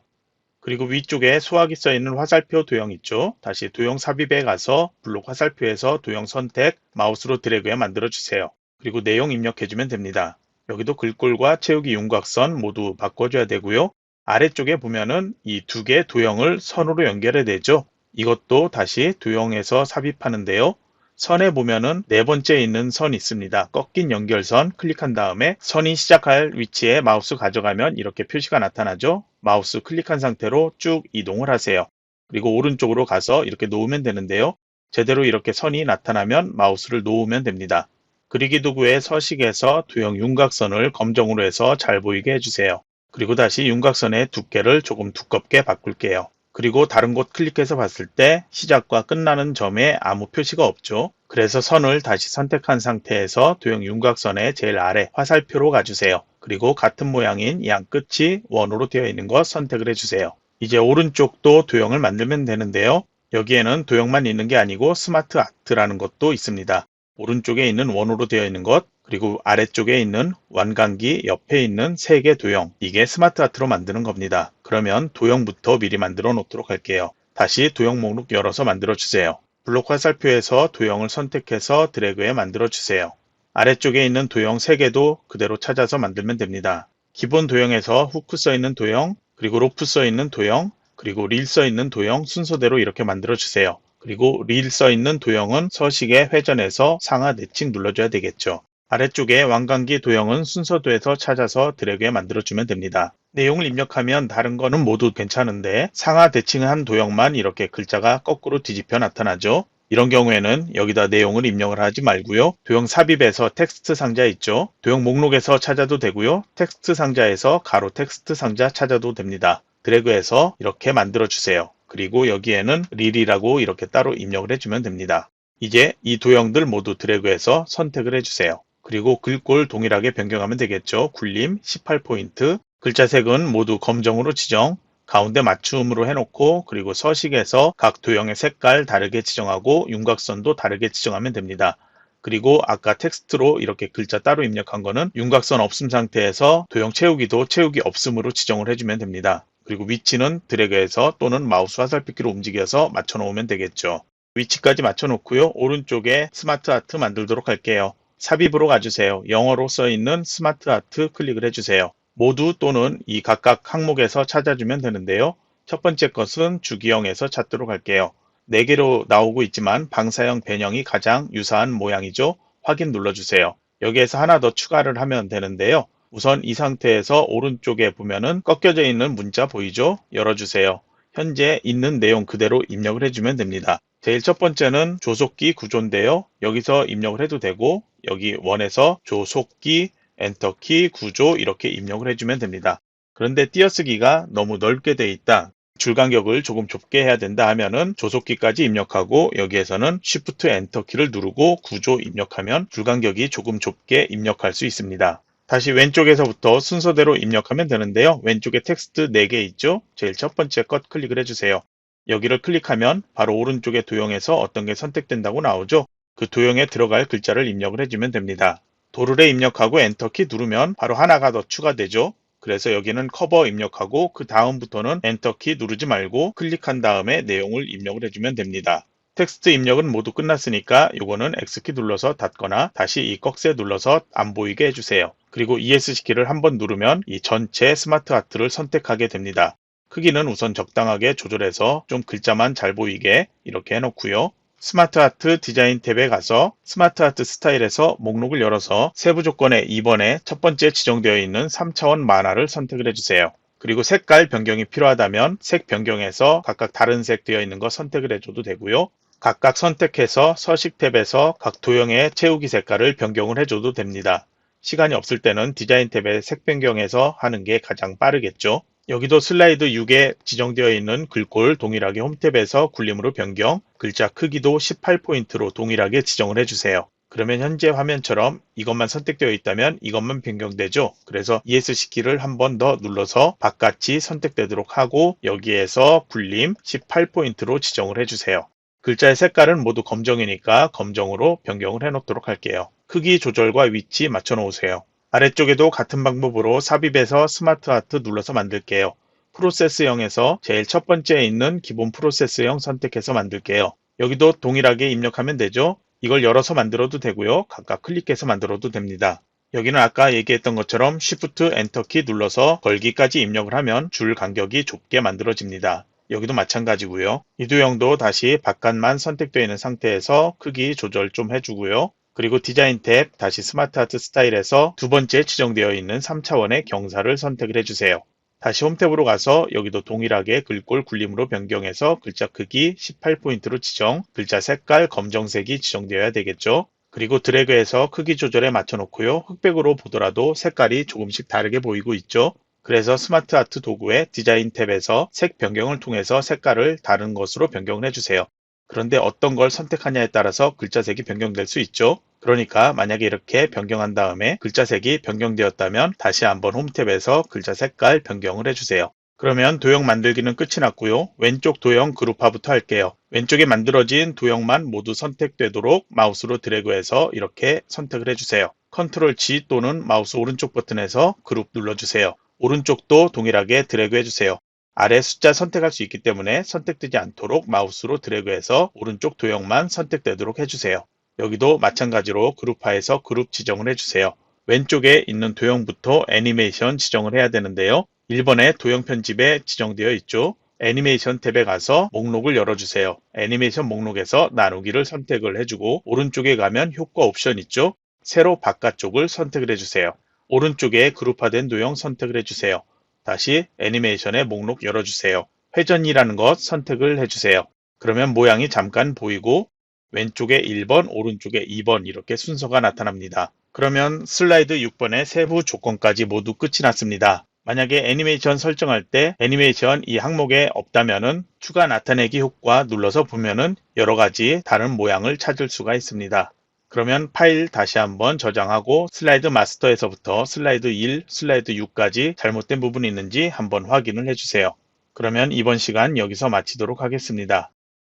그리고 위쪽에 수학이 써있는 화살표 도형 있죠. 다시 도형 삽입에 가서 블록 화살표에서 도형 선택, 마우스로 드래그해 만들어 주세요. 그리고 내용 입력해주면 됩니다. 여기도 글꼴과 채우기 윤곽선 모두 바꿔줘야 되고요. 아래쪽에 보면은 이 두 개 도형을 선으로 연결해야 되죠. 이것도 다시 도형에서 삽입하는데요. 선에 보면은 네 번째에 있는 선이 있습니다. 꺾인 연결선 클릭한 다음에 선이 시작할 위치에 마우스 가져가면 이렇게 표시가 나타나죠. 마우스 클릭한 상태로 쭉 이동을 하세요. 그리고 오른쪽으로 가서 이렇게 놓으면 되는데요. 제대로 이렇게 선이 나타나면 마우스를 놓으면 됩니다. 그리기 도구의 서식에서 도형 윤곽선을 검정으로 해서 잘 보이게 해주세요. 그리고 다시 윤곽선의 두께를 조금 두껍게 바꿀게요. 그리고 다른 곳 클릭해서 봤을 때 시작과 끝나는 점에 아무 표시가 없죠. 그래서 선을 다시 선택한 상태에서 도형 윤곽선의 제일 아래 화살표로 가주세요. 그리고 같은 모양인 양 끝이 원으로 되어 있는 것 선택을 해주세요. 이제 오른쪽도 도형을 만들면 되는데요. 여기에는 도형만 있는 게 아니고 스마트 아트라는 것도 있습니다. 오른쪽에 있는 원으로 되어 있는 것, 그리고 아래쪽에 있는 완강기 옆에 있는 세 개 도형, 이게 스마트 아트로 만드는 겁니다. 그러면 도형부터 미리 만들어 놓도록 할게요. 다시 도형 목록 열어서 만들어 주세요. 블록 화살표에서 도형을 선택해서 드래그해 만들어 주세요. 아래쪽에 있는 도형 3개도 그대로 찾아서 만들면 됩니다. 기본 도형에서 후크 써 있는 도형, 그리고 로프 써 있는 도형, 그리고 릴 써 있는 도형 순서대로 이렇게 만들어 주세요. 그리고 릴 써 있는 도형은 서식에 회전해서 상하 내칭 눌러줘야 되겠죠. 아래쪽에 완강기 도형은 순서도에서 찾아서 드래그해 만들어주면 됩니다. 내용을 입력하면 다른 거는 모두 괜찮은데 상하 대칭한 도형만 이렇게 글자가 거꾸로 뒤집혀 나타나죠. 이런 경우에는 여기다 내용을 입력을 하지 말고요. 도형 삽입에서 텍스트 상자 있죠. 도형 목록에서 찾아도 되고요. 텍스트 상자에서 가로 텍스트 상자 찾아도 됩니다. 드래그해서 이렇게 만들어주세요. 그리고 여기에는 릴이라고 이렇게 따로 입력을 해주면 됩니다. 이제 이 도형들 모두 드래그해서 선택을 해주세요. 그리고 글꼴 동일하게 변경하면 되겠죠. 굴림 18포인트, 글자 색은 모두 검정으로 지정, 가운데 맞춤으로 해놓고 그리고 서식에서 각 도형의 색깔 다르게 지정하고 윤곽선도 다르게 지정하면 됩니다. 그리고 아까 텍스트로 이렇게 글자 따로 입력한 거는 윤곽선 없음 상태에서 도형 채우기도 채우기 없음으로 지정을 해주면 됩니다. 그리고 위치는 드래그해서 또는 마우스 화살표키로 움직여서 맞춰 놓으면 되겠죠. 위치까지 맞춰 놓고요. 오른쪽에 스마트 아트 만들도록 할게요. 삽입으로 가주세요. 영어로 써있는 스마트 아트 클릭을 해주세요. 모두 또는 이 각각 항목에서 찾아주면 되는데요. 첫 번째 것은 주기형에서 찾도록 할게요. 4개로 나오고 있지만 방사형 변형이 가장 유사한 모양이죠. 확인 눌러주세요. 여기에서 하나 더 추가를 하면 되는데요. 우선 이 상태에서 오른쪽에 보면은 꺾여져 있는 문자 보이죠? 열어주세요. 현재 있는 내용 그대로 입력을 해주면 됩니다. 제일 첫 번째는 조속기 구조인데요. 여기서 입력을 해도 되고 여기 원에서 조속기, 엔터키, 구조 이렇게 입력을 해주면 됩니다. 그런데 띄어쓰기가 너무 넓게 돼 있다. 줄 간격을 조금 좁게 해야 된다 하면은 조속기까지 입력하고 여기에서는 Shift 엔터키를 누르고 구조 입력하면 줄 간격이 조금 좁게 입력할 수 있습니다. 다시 왼쪽에서부터 순서대로 입력하면 되는데요. 왼쪽에 텍스트 4개 있죠? 제일 첫 번째 것 클릭을 해주세요. 여기를 클릭하면 바로 오른쪽의 도형에서 어떤 게 선택된다고 나오죠? 그 도형에 들어갈 글자를 입력을 해주면 됩니다. 도르래 입력하고 엔터키 누르면 바로 하나가 더 추가되죠. 그래서 여기는 커버 입력하고 그 다음부터는 엔터키 누르지 말고 클릭한 다음에 내용을 입력을 해주면 됩니다. 텍스트 입력은 모두 끝났으니까 이거는 X키 눌러서 닫거나 다시 이 꺽쇠 눌러서 안 보이게 해주세요. 그리고 ESC키를 한번 누르면 이 전체 스마트 아트를 선택하게 됩니다. 크기는 우선 적당하게 조절해서 좀 글자만 잘 보이게 이렇게 해놓고요. 스마트 아트 디자인 탭에 가서 스마트 아트 스타일에서 목록을 열어서 세부 조건에 2번에 첫 번째 지정되어 있는 3차원 만화를 선택을 해주세요. 그리고 색깔 변경이 필요하다면 색 변경에서 각각 다른 색 되어 있는 거 선택을 해줘도 되고요. 각각 선택해서 서식 탭에서 각 도형의 채우기 색깔을 변경을 해줘도 됩니다. 시간이 없을 때는 디자인 탭의 색 변경에서 하는 게 가장 빠르겠죠. 여기도 슬라이드 6에 지정되어 있는 글꼴 동일하게 홈탭에서 굴림으로 변경, 글자 크기도 18포인트로 동일하게 지정을 해주세요. 그러면 현재 화면처럼 이것만 선택되어 있다면 이것만 변경되죠. 그래서 ESC키를 한 번 더 눌러서 바깥이 선택되도록 하고 여기에서 굴림 18포인트로 지정을 해주세요. 글자의 색깔은 모두 검정이니까 검정으로 변경을 해놓도록 할게요. 크기 조절과 위치 맞춰 놓으세요. 아래쪽에도 같은 방법으로 삽입해서 스마트 아트 눌러서 만들게요. 프로세스형에서 제일 첫 번째에 있는 기본 프로세스형 선택해서 만들게요. 여기도 동일하게 입력하면 되죠. 이걸 열어서 만들어도 되고요. 각각 클릭해서 만들어도 됩니다. 여기는 아까 얘기했던 것처럼 Shift 엔터키 눌러서 걸기까지 입력을 하면 줄 간격이 좁게 만들어집니다. 여기도 마찬가지고요. 이 도형도 다시 바깥만 선택되어 있는 상태에서 크기 조절 좀 해주고요. 그리고 디자인 탭 다시 스마트 아트 스타일에서 두 번째 지정되어 있는 3차원의 경사를 선택을 해주세요. 다시 홈탭으로 가서 여기도 동일하게 글꼴 굴림으로 변경해서 글자 크기 18포인트로 지정, 글자 색깔 검정색이 지정되어야 되겠죠. 그리고 드래그해서 크기 조절에 맞춰 놓고요. 흑백으로 보더라도 색깔이 조금씩 다르게 보이고 있죠. 그래서 스마트 아트 도구의 디자인 탭에서 색 변경을 통해서 색깔을 다른 것으로 변경을 해주세요. 그런데 어떤 걸 선택하냐에 따라서 글자색이 변경될 수 있죠. 그러니까 만약에 이렇게 변경한 다음에 글자색이 변경되었다면 다시 한번 홈탭에서 글자 색깔 변경을 해주세요. 그러면 도형 만들기는 끝이 났고요. 왼쪽 도형 그룹화부터 할게요. 왼쪽에 만들어진 도형만 모두 선택되도록 마우스로 드래그해서 이렇게 선택을 해주세요. 컨트롤 G 또는 마우스 오른쪽 버튼에서 그룹 눌러주세요. 오른쪽도 동일하게 드래그 해주세요. 아래 숫자 선택할 수 있기 때문에 선택되지 않도록 마우스로 드래그해서 오른쪽 도형만 선택되도록 해주세요. 여기도 마찬가지로 그룹화해서 그룹 지정을 해주세요. 왼쪽에 있는 도형부터 애니메이션 지정을 해야 되는데요. 1번에 도형 편집에 지정되어 있죠. 애니메이션 탭에 가서 목록을 열어주세요. 애니메이션 목록에서 나누기를 선택을 해주고 오른쪽에 가면 효과 옵션 있죠. 세로 바깥쪽을 선택을 해주세요. 오른쪽에 그룹화된 도형 선택을 해주세요. 다시 애니메이션의 목록 열어주세요. 회전이라는 것 선택을 해주세요. 그러면 모양이 잠깐 보이고 왼쪽에 1번, 오른쪽에 2번 이렇게 순서가 나타납니다. 그러면 슬라이드 6번의 세부 조건까지 모두 끝이 났습니다. 만약에 애니메이션 설정할 때 애니메이션 이 항목에 없다면은 추가 나타내기 효과 눌러서 보면은 여러 가지 다른 모양을 찾을 수가 있습니다. 그러면 파일 다시 한번 저장하고 슬라이드 마스터에서부터 슬라이드 1, 슬라이드 6까지 잘못된 부분이 있는지 한번 확인을 해주세요. 그러면 이번 시간 여기서 마치도록 하겠습니다.